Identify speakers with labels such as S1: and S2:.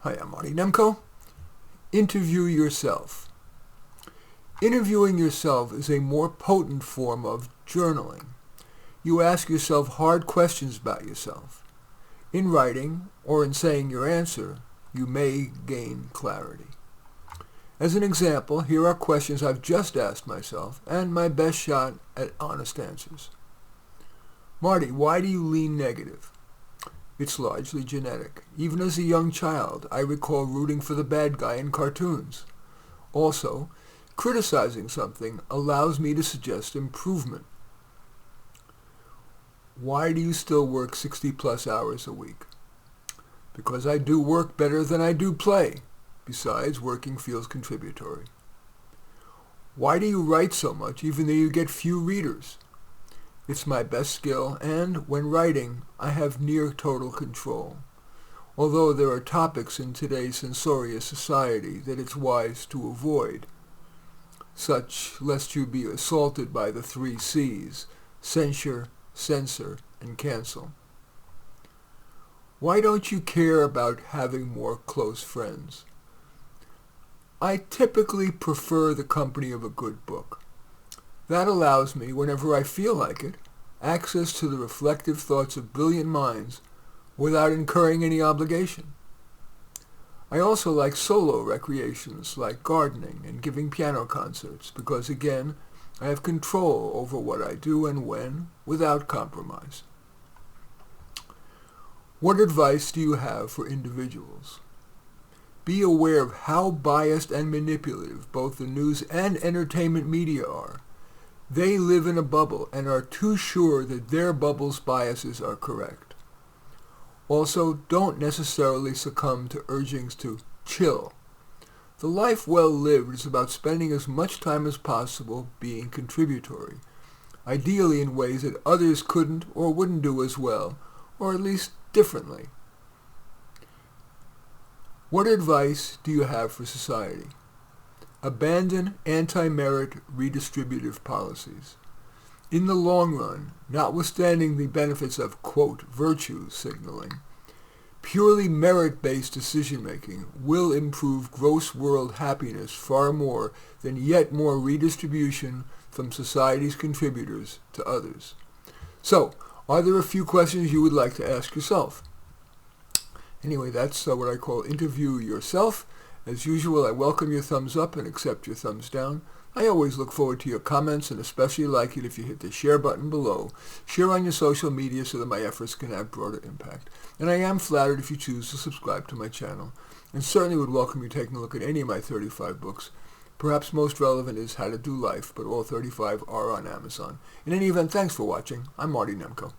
S1: Hi, I'm Marty Nemko. Interview yourself. Interviewing yourself is a more potent form of journaling. You ask yourself hard questions about yourself. In writing, or in saying your answer, you may gain clarity. As an example, here are questions I've just asked myself and my best shot at honest answers. Marty, why do you lean negative? It's largely genetic. Even as a young child, I recall rooting for the bad guy in cartoons. Also, criticizing something allows me to suggest improvement. Why do you still work 60-plus hours a week? Because I do work better than I do play. Besides, working feels contributory. Why do you write so much even though you get few readers? It's my best skill, and when writing, I have near total control. Although there are topics in today's censorious society that it's wise to avoid, such lest you be assaulted by the 3 C's: censure, censor, and cancel. Why don't you care about having more close friends? I typically prefer the company of a good book. That allows me, whenever I feel like it, access to the reflective thoughts of brilliant minds without incurring any obligation. I also like solo recreations like gardening and giving piano concerts because, again, I have control over what I do and when without compromise. What advice do you have for individuals? Be aware of how biased and manipulative both the news and entertainment media are. They live in a bubble and are too sure that their bubble's biases are correct. Also, don't necessarily succumb to urgings to chill. The life well lived is about spending as much time as possible being contributory, ideally in ways that others couldn't or wouldn't do as well, or at least differently. What advice do you have for society? Abandon anti-merit redistributive policies. In the long run, notwithstanding the benefits of, quote, virtue signaling, purely merit-based decision-making will improve gross world happiness far more than yet more redistribution from society's contributors to others. So, are there a few questions you would like to ask yourself? Anyway, that's what I call interview yourself. As usual, I welcome your thumbs up and accept your thumbs down. I always look forward to your comments and especially like it if you hit the share button below. Share on your social media so that my efforts can have broader impact. And I am flattered if you choose to subscribe to my channel. And certainly would welcome you taking a look at any of my 35 books. Perhaps most relevant is How to Do Life, but all 35 are on Amazon. In any event, thanks for watching. I'm Marty Nemko.